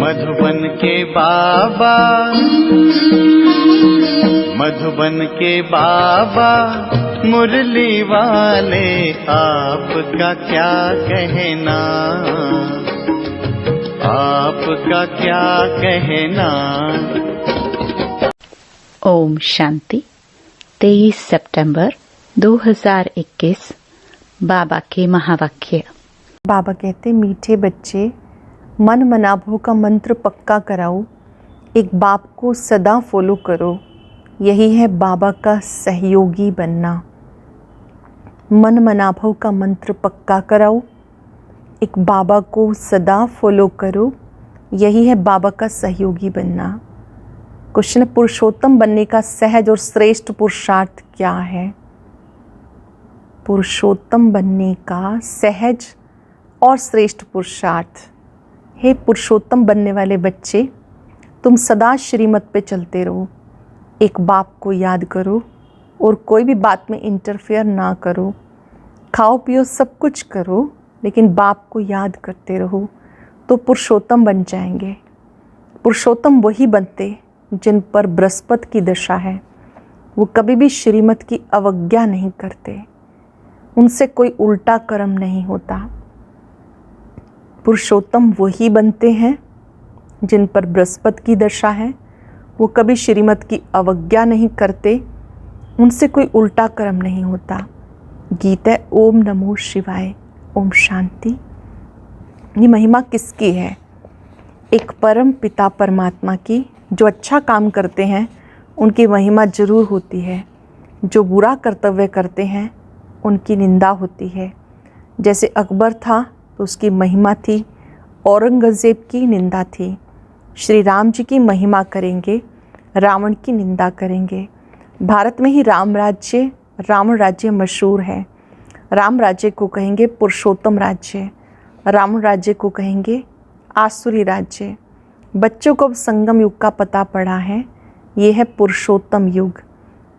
मधुबन के बाबा, मधुबन के बाबा मुरली वाले, आपका क्या कहना, आपका क्या कहना। ओम शांति। 23 सितंबर 2021 बाबा के महावाक्य। बाबा कहते, मीठे बच्चे, मन मनाभव का मंत्र पक्का कराओ, एक बाप को सदा फॉलो करो, यही है बाबा का सहयोगी बनना। मन मनाभव का मंत्र पक्का कराओ, एक बाबा को सदा फॉलो करो, यही है बाबा का सहयोगी बनना। क्वेश्चन, पुरुषोत्तम बनने का सहज और श्रेष्ठ पुरुषार्थ क्या है? पुरुषोत्तम बनने का सहज और श्रेष्ठ पुरुषार्थ। हे पुरुषोत्तम बनने वाले बच्चे, तुम सदा श्रीमत पे चलते रहो, एक बाप को याद करो और कोई भी बात में इंटरफेयर ना करो। खाओ पियो सब कुछ करो, लेकिन बाप को याद करते रहो, तो पुरुषोत्तम बन जाएंगे। पुरुषोत्तम वही बनते जिन पर बृहस्पति की दशा है। वो कभी भी श्रीमत की अवज्ञा नहीं करते, उनसे कोई उल्टा कर्म नहीं होता। पुरुषोत्तम वही बनते हैं जिन पर बृहस्पति की दशा है। वो कभी श्रीमत की अवज्ञा नहीं करते, उनसे कोई उल्टा कर्म नहीं होता। गीता है ओम नमो शिवाय, ओम शांति। ये महिमा किसकी है? एक परम पिता परमात्मा की। जो अच्छा काम करते हैं उनकी महिमा जरूर होती है, जो बुरा कर्तव्य करते हैं उनकी निंदा होती है। जैसे अकबर था तो उसकी महिमा थी, औरंगज़ेब की निंदा थी। श्री राम जी की महिमा करेंगे, रावण की निंदा करेंगे। भारत में ही राम राज्य, रावण राज्य मशहूर है। राम राज्य को कहेंगे पुरुषोत्तम राज्य, रावण राज्य को कहेंगे आसुरी राज्य। बच्चों को अब संगम युग का पता पड़ा है, ये है पुरुषोत्तम युग।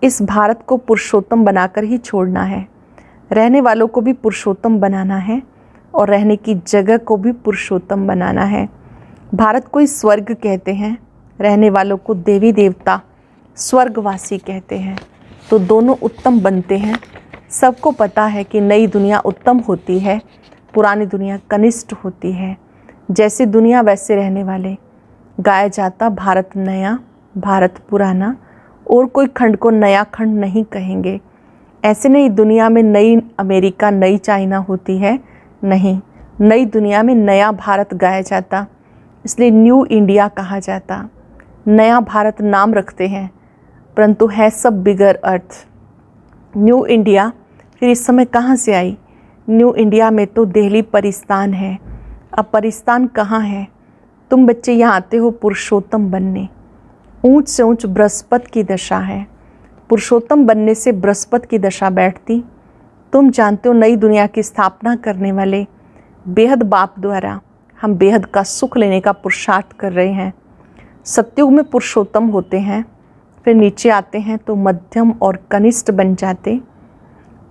इस भारत को पुरुषोत्तम बनाकर ही छोड़ना है। रहने वालों को भी पुरुषोत्तम बनाना है और रहने की जगह को भी पुरुषोत्तम बनाना है। भारत को ही स्वर्ग कहते हैं, रहने वालों को देवी देवता स्वर्गवासी कहते हैं। तो दोनों उत्तम बनते हैं। सबको पता है कि नई दुनिया उत्तम होती है, पुरानी दुनिया कनिष्ठ होती है। जैसी दुनिया वैसे रहने वाले। गाया जाता भारत नया, भारत पुराना, और कोई खंड को नया खंड नहीं कहेंगे। ऐसे नहीं दुनिया में नई अमेरिका, नई चाइना होती है, नहीं। नई दुनिया में नया भारत गाया जाता, इसलिए न्यू इंडिया कहा जाता। नया भारत नाम रखते हैं, परंतु है सब बिगर अर्थ। न्यू इंडिया फिर इस समय कहाँ से आई? न्यू इंडिया में तो दिल्ली परिस्तान है। अब परिस्तान कहाँ है? तुम बच्चे यहाँ आते हो पुरुषोत्तम बनने। ऊंच से ऊंच बृहस्पति की दशा है। पुरुषोत्तम बनने से बृहस्पति की दशा बैठती। तुम जानते हो नई दुनिया की स्थापना करने वाले बेहद बाप द्वारा हम बेहद का सुख लेने का पुरुषार्थ कर रहे हैं। सतयुग में पुरुषोत्तम होते हैं, फिर नीचे आते हैं तो मध्यम और कनिष्ठ बन जाते।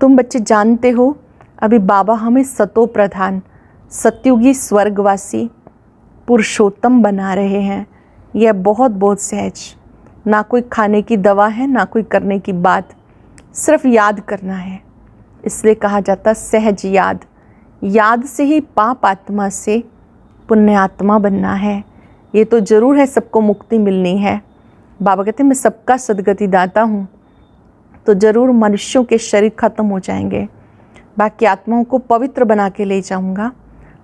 तुम बच्चे जानते हो अभी बाबा हमें सतो प्रधान, सतयुगी स्वर्गवासी पुरुषोत्तम बना रहे हैं। यह बहुत बहुत सहज, ना कोई खाने की दवा है, ना कोई करने की बात, सिर्फ याद करना है। इसलिए कहा जाता सहज याद। याद से ही पाप आत्मा से पुण्य आत्मा बनना है। ये तो ज़रूर है, सबको मुक्ति मिलनी है। बाबा कहते हैं मैं सबका सदगति दाता हूँ, तो ज़रूर मनुष्यों के शरीर खत्म हो जाएंगे, बाकी आत्माओं को पवित्र बना के ले जाऊँगा।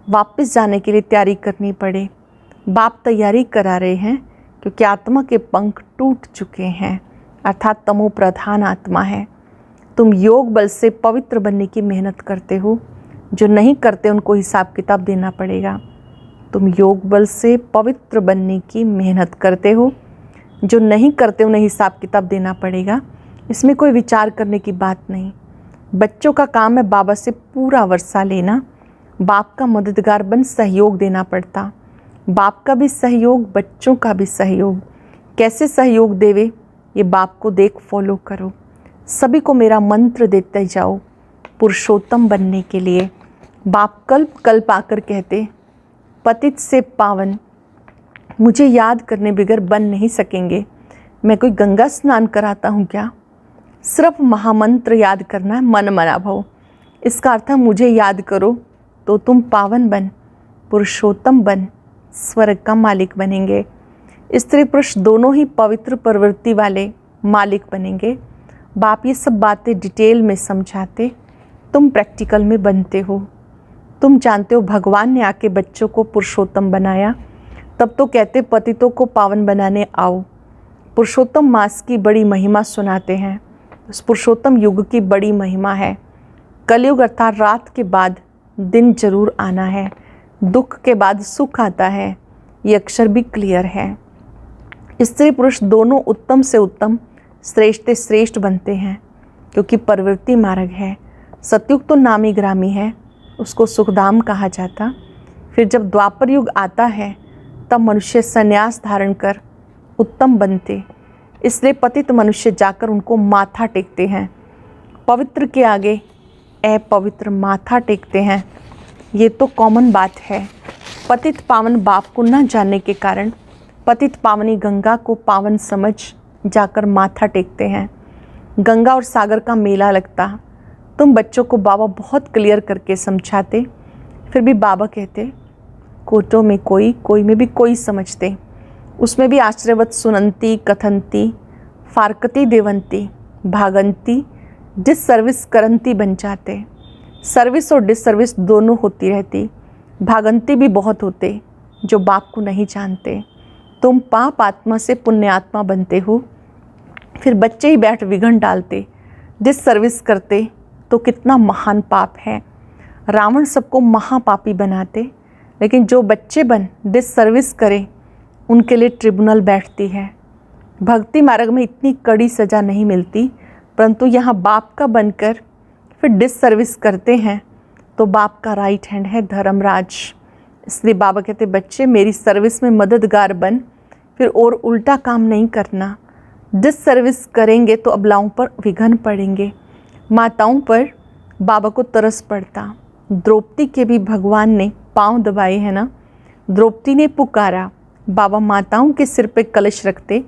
वापस जाने के लिए तैयारी करनी पड़े। बाप तैयारी करा रहे हैं, क्योंकि आत्मा के पंख टूट चुके हैं, अर्थात तमो प्रधान आत्मा है। तुम योग बल से पवित्र बनने की मेहनत करते हो, जो नहीं करते उनको हिसाब किताब देना पड़ेगा। तुम योग बल से पवित्र बनने की मेहनत करते हो, जो नहीं करते उन्हें हिसाब किताब देना पड़ेगा। इसमें कोई विचार करने की बात नहीं। बच्चों का काम है बाबा से पूरा वर्षा लेना, बाप का मददगार बन सहयोग देना पड़ता। बाप का भी सहयोग, बच्चों का भी सहयोग। कैसे सहयोग देवे ये बाप को देख फॉलो करो। सभी को मेरा मंत्र देते जाओ पुरुषोत्तम बनने के लिए। बाप कल्प कल्प आकर कहते पतित से पावन मुझे याद करने बगैर बन नहीं सकेंगे। मैं कोई गंगा स्नान कराता हूँ क्या? सिर्फ महामंत्र याद करना है, मन मना भव। इसका अर्थ है मुझे याद करो तो तुम पावन बन, पुरुषोत्तम बन, स्वर्ग का मालिक बनेंगे। स्त्री पुरुष दोनों ही पवित्र प्रवृत्ति वाले मालिक बनेंगे। बाप ये सब बातें डिटेल में समझाते, तुम प्रैक्टिकल में बनते हो। तुम जानते हो भगवान ने आके बच्चों को पुरुषोत्तम बनाया, तब तो कहते पतितों को पावन बनाने आओ। पुरुषोत्तम मास की बड़ी महिमा सुनाते हैं। उस पुरुषोत्तम युग की बड़ी महिमा है। कलयुग अर्थात रात के बाद दिन जरूर आना है, दुख के बाद सुख आता है। ये अक्षर भी क्लियर है। स्त्री पुरुष दोनों उत्तम से उत्तम, श्रेष्ठ से श्रेष्ठ बनते हैं, क्योंकि प्रवृत्ति मार्ग है। सतयुग तो नामी ग्रामी है, उसको सुखधाम कहा जाता। फिर जब द्वापर युग आता है तब मनुष्य संन्यास धारण कर उत्तम बनते। इसलिए पतित मनुष्य जाकर उनको माथा टेकते हैं। पवित्र के आगे अपवित्र माथा टेकते हैं। ये तो कॉमन बात है। पतित पावन बाप को न जानने के कारण पतित पावनी गंगा को पावन समझ जाकर माथा टेकते हैं। गंगा और सागर का मेला लगता। तुम बच्चों को बाबा बहुत क्लियर करके समझाते, फिर भी बाबा कहते कोटों में कोई, कोई में भी कोई समझते। उसमें भी आश्चर्यवत सुनंती, कथंती, फारकती देवंती, भागंती, डिस सर्विस करंती बन जाते। सर्विस और डिस सर्विस दोनों होती रहती। भागंती भी बहुत होते जो बाप को नहीं जानते। तुम पाप आत्मा से पुण्य आत्मा बनते हो। फिर बच्चे ही बैठ विघन डालते, डिस सर्विस करते तो कितना महान पाप है। रावण सबको महापापी बनाते, लेकिन जो बच्चे बन डिस सर्विस करे उनके लिए ट्रिब्यूनल बैठती है। भक्ति मार्ग में इतनी कड़ी सज़ा नहीं मिलती, परंतु यहाँ बाप का बनकर फिर डिस सर्विस करते हैं तो बाप का राइट हैंड है धर्मराज। इसलिए बाबा कहते बच्चे मेरी सर्विस में मददगार बन, फिर और उल्टा काम नहीं करना। डिस सर्विस करेंगे तो अबलाओं पर विघन पड़ेंगे। माताओं पर बाबा को तरस पड़ता। द्रौपदी के भी भगवान ने पांव दबाए हैं ना। द्रौपदी ने पुकारा, बाबा माताओं के सिर पे कलश रखते।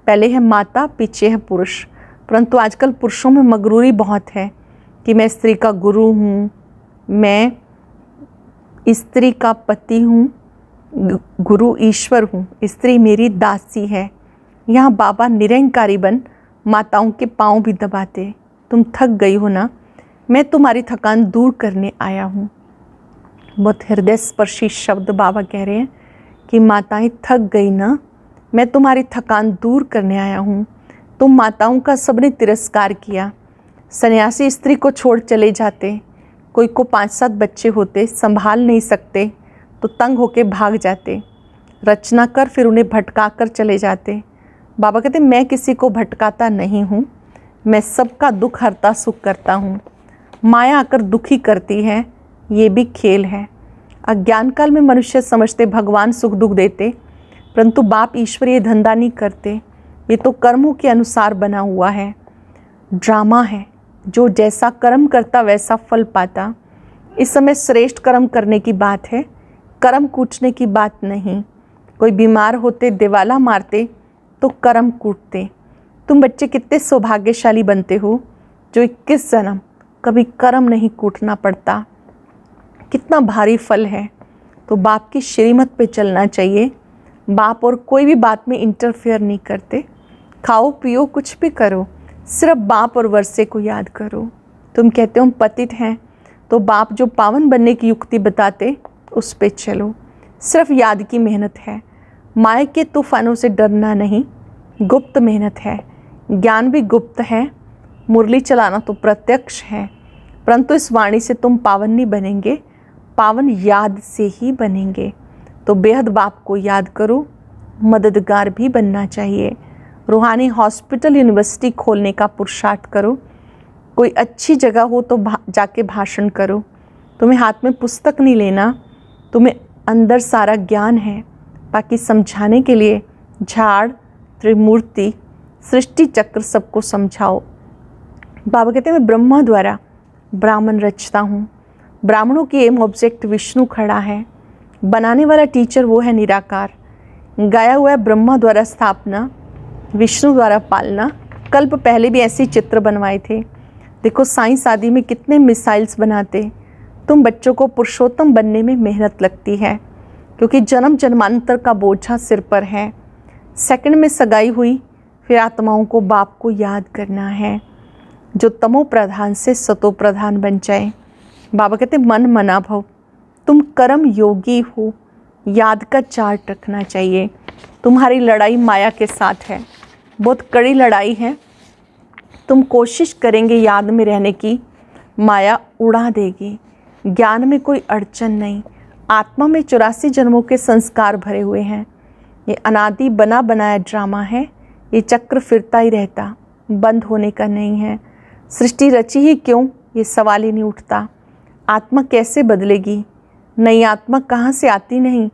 पहले है माता, पीछे है पुरुष। परंतु आजकल पुरुषों में मगरूरी बहुत है कि मैं स्त्री का गुरु हूँ, मैं स्त्री का पति हूँ, गुरु ईश्वर हूँ, स्त्री मेरी दासी है। यहाँ बाबा निरंकारी बन माताओं के पांव भी दबाते। तुम थक गई हो ना, मैं तुम्हारी थकान दूर करने आया हूँ। बहुत हृदय स्पर्शी शब्द बाबा कह रहे हैं कि माताएं थक गई ना, मैं तुम्हारी थकान दूर करने आया हूँ। तुम माताओं का सबने तिरस्कार किया। सन्यासी स्त्री को छोड़ चले जाते। कोई को 5-7 बच्चे होते, संभाल नहीं सकते तो तंग होके भाग जाते। रचना कर फिर उन्हें भटका कर चले जाते। बाबा कहते मैं किसी को भटकाता नहीं हूँ, मैं सबका दुख हरता सुख करता हूँ। माया आकर दुखी करती है, ये भी खेल है। अज्ञान काल में मनुष्य समझते भगवान सुख दुख देते, परंतु बाप ईश्वरीय धंधा नहीं करते। ये तो कर्मों के अनुसार बना हुआ है, ड्रामा है। जो जैसा कर्म करता वैसा फल पाता। इस समय श्रेष्ठ कर्म करने की बात है, कर्म कूटने की बात नहीं। कोई बीमार होते, दिवाला मारते तो कर्म कूटते। तुम बच्चे कितने सौभाग्यशाली बनते हो जो 21 जन्म कभी कर्म नहीं कूटना पड़ता। कितना भारी फल है। तो बाप की श्रीमत पे चलना चाहिए। बाप और कोई भी बात में इंटरफेयर नहीं करते। खाओ पियो कुछ भी करो, सिर्फ बाप और वर्षे को याद करो। तुम कहते हो हम पतित हैं, तो बाप जो पावन बनने की युक्ति बताते उस पे चलो। सिर्फ याद की मेहनत है। माया के तूफानों से डरना नहीं, गुप्त मेहनत है। ज्ञान भी गुप्त है, मुरली चलाना तो प्रत्यक्ष है। परंतु इस वाणी से तुम पावन नहीं बनेंगे, पावन याद से ही बनेंगे। तो बेहद बाप को याद करो। मददगार भी बनना चाहिए। रूहानी हॉस्पिटल यूनिवर्सिटी खोलने का पुरुषार्थ करो। कोई अच्छी जगह हो तो जाके भाषण करो। तुम्हें हाथ में पुस्तक नहीं लेना, तुम्हें अंदर सारा ज्ञान है। बाकी समझाने के लिए झाड़, त्रिमूर्ति, सृष्टि चक्र सबको समझाओ। बाबा कहते हैं मैं ब्रह्मा द्वारा ब्राह्मण रचता हूँ। ब्राह्मणों की एम ऑब्जेक्ट विष्णु खड़ा है। बनाने वाला टीचर वो है निराकार। गाया हुआ है ब्रह्मा द्वारा स्थापना, विष्णु द्वारा पालना। कल्प पहले भी ऐसे चित्र बनवाए थे। देखो साइंस आदि में कितने मिसाइल्स बनाते। तुम बच्चों को पुरुषोत्तम बनने में मेहनत लगती है, क्योंकि जन्म जन्मांतर का बोझा सिर पर है। सेकंड में सगाई हुई, फिर आत्माओं को बाप को याद करना है, जो तमो प्रधान से सतो प्रधान बन जाए। बाबा कहते मन मना भव, तुम कर्म योगी हो, याद का चार्ट रखना चाहिए। तुम्हारी लड़ाई माया के साथ है, बहुत कड़ी लड़ाई है। तुम कोशिश करेंगे याद में रहने की, माया उड़ा देगी। ज्ञान में कोई अड़चन नहीं। आत्मा में 84 जन्मों के संस्कार भरे हुए हैं। ये अनादि बना बनाया ड्रामा है। ये चक्र फिरता ही रहता, बंद होने का नहीं है। सृष्टि रची ही क्यों, ये सवाल ही नहीं उठता। आत्मा कैसे बदलेगी? नई आत्मा कहाँ से आती नहीं।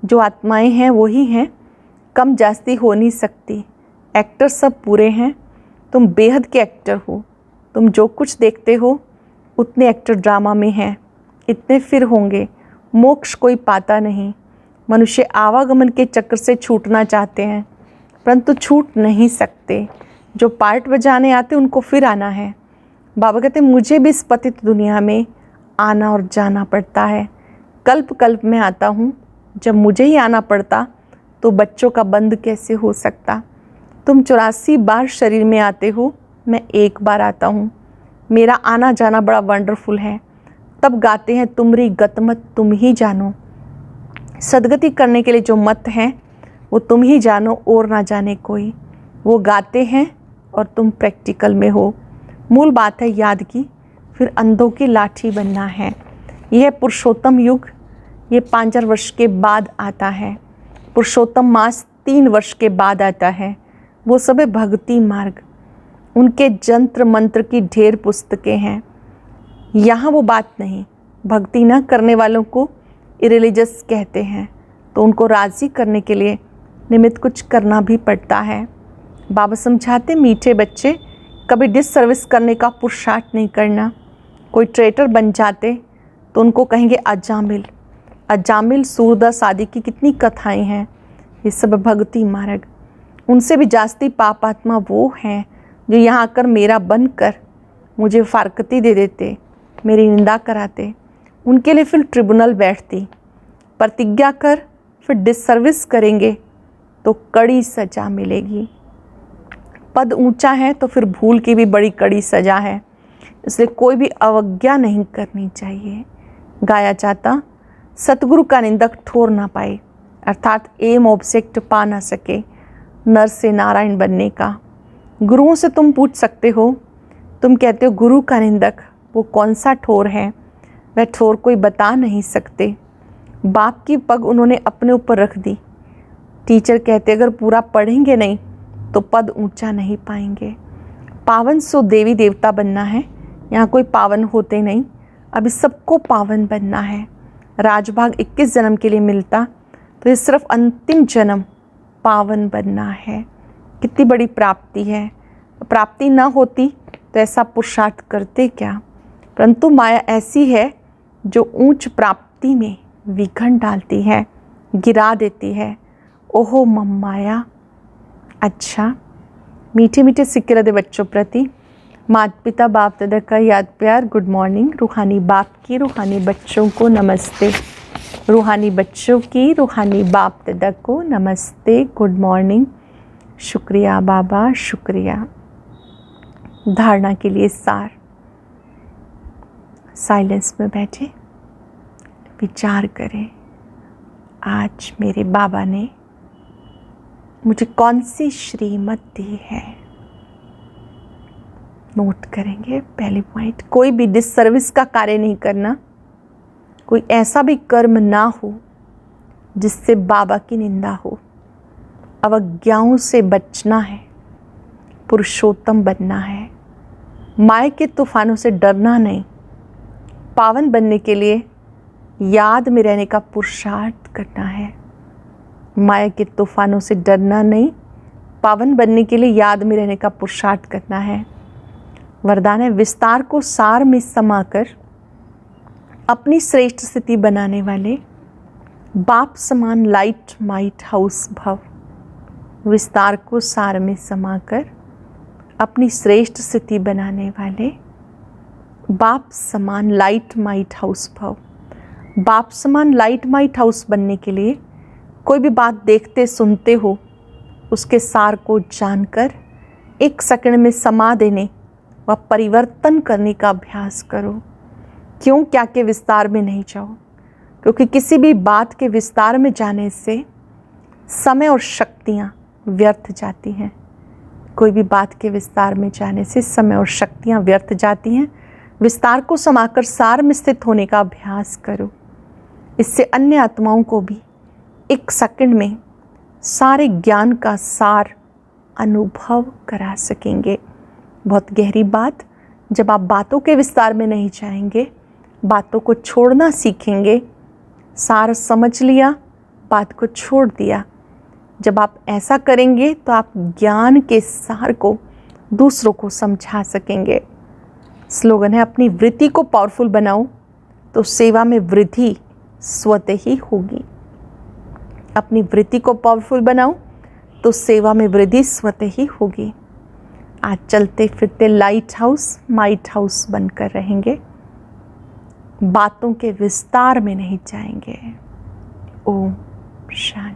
जो आत्माएं हैं वही हैं, कम जास्ती हो नहीं सकती। एक्टर सब पूरे हैं। तुम बेहद के एक्टर हो। तुम जो कुछ देखते हो उतने एक्टर ड्रामा में हैं, इतने फिर होंगे। मोक्ष कोई पाता नहीं। मनुष्य आवागमन के चक्र से छूटना चाहते हैं, परंतु छूट नहीं सकते। जो पार्ट बजाने आते उनको फिर आना है। बाबा कहते मुझे भी इस पतित दुनिया में आना और जाना पड़ता है। कल्प कल्प में आता हूँ। जब मुझे ही आना पड़ता तो बच्चों का बंद कैसे हो सकता। तुम 84 बार शरीर में आते हो, मैं एक बार आता हूँ। मेरा आना जाना बड़ा वंडरफुल है। तब गाते हैं तुमरी गतमत तुम ही जानो। सदगति करने के लिए जो मत हैं वो तुम ही जानो और ना जाने कोई। वो गाते हैं और तुम प्रैक्टिकल में हो। मूल बात है याद की, फिर अंधों की लाठी बनना है। यह पुरुषोत्तम युग, ये 5 वर्ष के बाद आता है। पुरुषोत्तम मास 3 वर्ष के बाद आता है। वो सब है भक्ति मार्ग। उनके जंत्र मंत्र की ढेर पुस्तकें हैं। यहाँ वो बात नहीं। भक्ति न करने वालों को इरिलीजियस कहते हैं, तो उनको राज़ी करने के लिए निमित्त कुछ करना भी पड़ता है। बाबा समझाते मीठे बच्चे, कभी डिससर्विस करने का पुरुषार्थ नहीं करना। कोई ट्रेटर बन जाते तो उनको कहेंगे अजामिल। अजामिल, सूरदास आदि की कितनी कथाएं हैं। ये सब भक्ति मार्ग। उनसे भी जास्ती पापात्मा वो हैं जो यहाँ आकर मेरा बनकर मुझे फारकती दे देते, मेरी निंदा कराते। उनके लिए फिर ट्रिब्यूनल बैठती। प्रतिज्ञा कर, फिर डिससर्विस करेंगे तो कड़ी सजा मिलेगी। पद ऊंचा है तो फिर भूल की भी बड़ी कड़ी सजा है। इसलिए कोई भी अवज्ञा नहीं करनी चाहिए। गाया जाता सतगुरु का निंदक ठोर ना पाए, अर्थात एम ऑब्जेक्ट पा ना सके नर से नारायण बनने का। गुरुओं से तुम पूछ सकते हो। तुम कहते हो गुरु का निंदक वो कौन सा ठोर है। वह ठोर कोई बता नहीं सकते। बाप की पग उन्होंने अपने ऊपर रख दी। टीचर कहते अगर पूरा पढ़ेंगे नहीं तो पद ऊंचा नहीं पाएंगे। पावन सो देवी देवता बनना है। यहाँ कोई पावन होते नहीं। अभी सबको पावन बनना है। राजभाग 21 जन्म के लिए मिलता, तो ये सिर्फ अंतिम जन्म पावन बनना है। कितनी बड़ी प्राप्ति है। प्राप्ति ना होती तो ऐसा पुरुषार्थ करते क्या। परंतु माया ऐसी है जो ऊंच प्राप्ति में विघन डालती है, गिरा देती है। ओहो मम माया। अच्छा, मीठे मीठे सिक्के रहे बच्चों प्रति माता पिता बाप दादा का याद प्यार। Good morning. रूहानी बाप की रूहानी बच्चों को नमस्ते। रूहानी बच्चों की रूहानी बाप दादा को नमस्ते। Good morning. शुक्रिया बाबा, शुक्रिया। धारणा के लिए सार। साइलेंस में बैठे विचार करें, आज मेरे बाबा ने मुझे कौन सी श्रीमत दी है। नोट करेंगे। पहली पॉइंट, कोई भी डिससर्विस का कार्य नहीं करना। कोई ऐसा भी कर्म ना हो जिससे बाबा की निंदा हो। अवज्ञाओं से बचना है। पुरुषोत्तम बनना है। माया के तूफानों से डरना नहीं। पावन बनने के लिए याद में रहने का पुरुषार्थ करना है। माया के तूफानों से डरना नहीं, पावन बनने के लिए याद में रहने का पुरुषार्थ करना है। वरदान है, विस्तार को सार में समाकर अपनी श्रेष्ठ स्थिति बनाने वाले बाप समान लाइट माइट हाउस भव, विस्तार को सार में समाकर अपनी श्रेष्ठ स्थिति बनाने वाले बाप समान लाइट माइट हाउस भव। बाप समान लाइट माइट हाउस बनने के लिए कोई भी बात देखते सुनते हो उसके सार को जानकर 1 सेकंड में समा देने व परिवर्तन करने का अभ्यास करो। क्यों? क्या के विस्तार में नहीं जाओ, क्योंकि किसी भी बात के विस्तार में जाने से समय और शक्तियाँ व्यर्थ जाती हैं। कोई भी बात के विस्तार में जाने से समय और शक्तियाँ व्यर्थ जाती हैं। विस्तार को समाकर सार में स्थित होने का अभ्यास करो। इससे अन्य आत्माओं को भी 1 सेकंड में सारे ज्ञान का सार अनुभव करा सकेंगे। बहुत गहरी बात। जब आप बातों के विस्तार में नहीं जाएंगे, बातों को छोड़ना सीखेंगे। सार समझ लिया, बात को छोड़ दिया। जब आप ऐसा करेंगे तो आप ज्ञान के सार को दूसरों को समझा सकेंगे। स्लोगन है, अपनी वृत्ति को पावरफुल बनाओ तो सेवा में वृद्धि स्वतः ही होगी। अपनी वृत्ति को पावरफुल बनाओ तो सेवा में वृद्धि स्वतः ही होगी। आज चलते फिरते लाइट हाउस माइट हाउस बनकर रहेंगे, बातों के विस्तार में नहीं जाएंगे। ओम शांति।